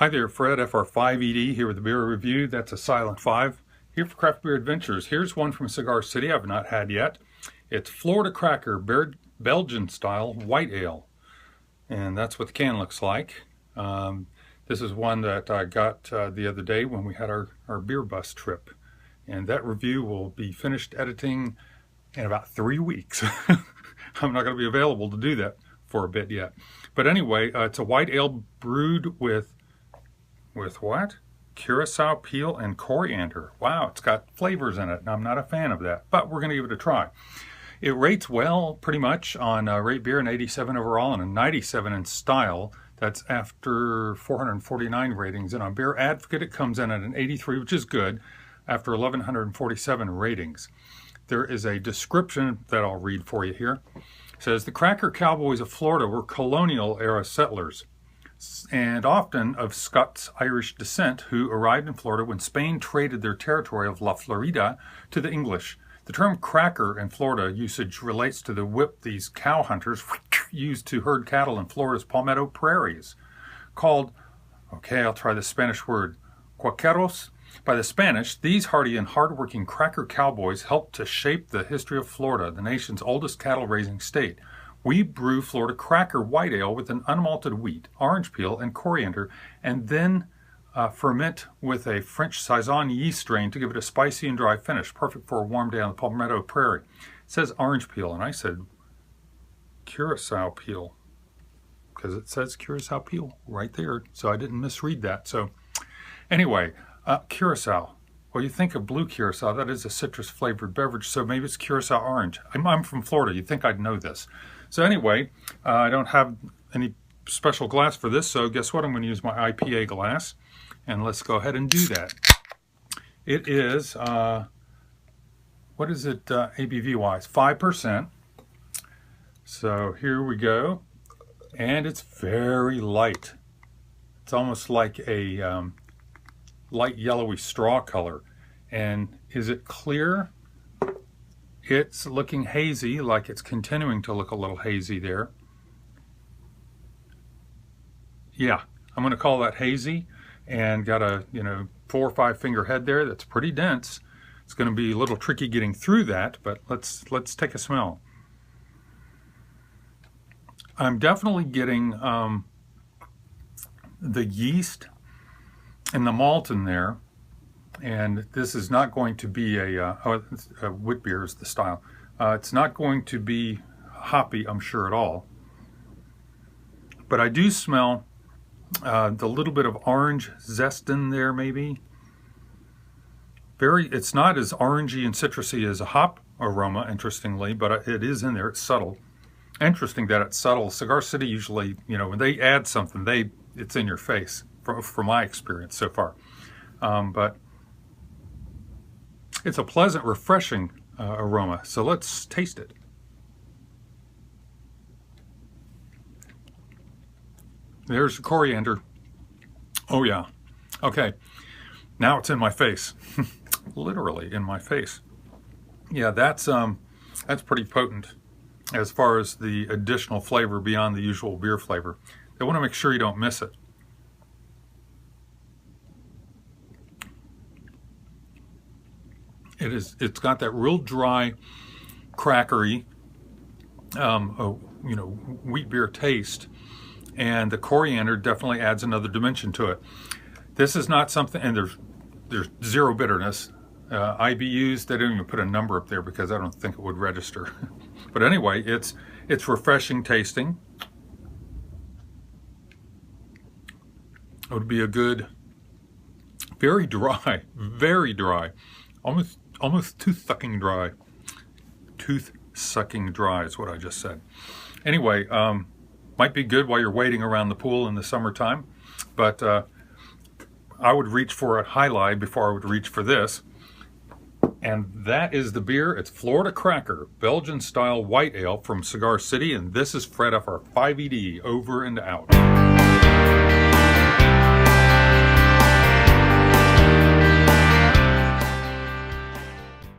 Hi there, Fred, FR5ED, here with a beer review. That's a Silent 5. Here for Craft Beer Adventures. Here's one from Cigar City I've not had yet. It's Florida Cracker Belgian style white ale. And that's what the can looks like. This is one that I got the other day when we had our beer bus trip. And that review will be finished editing in about 3 weeks. I'm not going to be available to do that for a bit yet. But anyway, it's a white ale brewed with what? Curacao peel and coriander. Wow, it's got flavors in it, and I'm not a fan of that, but we're going to give it a try. It rates well, pretty much, on Rate Beer, an 87 overall and a 97 in style. That's after 449 ratings. And on Beer Advocate, it comes in at an 83, which is good, after 1,147 ratings. There is a description that I'll read for you here. It says, the Cracker Cowboys of Florida were colonial-era settlers, and often of Scots-Irish descent, who arrived in Florida when Spain traded their territory of La Florida to the English. The term cracker in Florida usage relates to the whip these cow hunters used to herd cattle in Florida's palmetto prairies. Called, okay, I'll try the Spanish word, cuaqueros. By the Spanish, these hardy and hard-working cracker cowboys helped to shape the history of Florida, the nation's oldest cattle-raising state. We brew Florida Cracker white ale with an unmalted wheat, orange peel, and coriander, and then ferment with a French Saison yeast strain to give it a spicy and dry finish, perfect for a warm day on the palmetto prairie. It says orange peel, and I said Curacao peel, because it says Curacao peel right there, so I didn't misread that. So anyway, Curacao. Well, you think of blue Curacao, that is a citrus-flavored beverage, so maybe it's Curacao orange. I'm from Florida. You'd think I'd know this. So anyway, I don't have any special glass for this, so guess what? I'm going to use my IPA glass, and let's go ahead and do that. It is, what is it ABV-wise? 5%. So here we go, and it's very light. It's almost like a light yellowy straw color. And is it clear? It's looking hazy, like it's continuing to look a little hazy there. Yeah, I'm going to call that hazy, and got a 4 or 5 finger head there that's pretty dense. It's going to be a little tricky getting through that, but let's take a smell. I'm definitely getting the yeast and the malt in there, and this is not going to be a wit beer is the style. It's not going to be hoppy, I'm sure, at all. But I do smell the little bit of orange zest in there, maybe. It's not as orangey and citrusy as a hop aroma, interestingly, but it is in there. It's subtle. Interesting that it's subtle. Cigar City usually, when they add something, it's in your face, from my experience so far. But it's a pleasant, refreshing aroma. So let's taste it. There's the coriander. Oh yeah. Okay. Now it's in my face. Literally in my face. Yeah, that's pretty potent as far as the additional flavor beyond the usual beer flavor. They want to make sure you don't miss it. It's got that real dry, crackery, wheat beer taste, and the coriander definitely adds another dimension to it. This is not something, and there's zero bitterness. IBUs, they don't even put a number up there because I don't think it would register. But anyway, it's refreshing tasting. It would be a good, very dry, almost tooth-sucking dry. Tooth-sucking dry is what I just said. Anyway, might be good while you're waiting around the pool in the summertime, but I would reach for a High Life before I would reach for this. And that is the beer. It's Florida Cracker, Belgian-style white ale from Cigar City, and this is Fred FR5ED, over and out.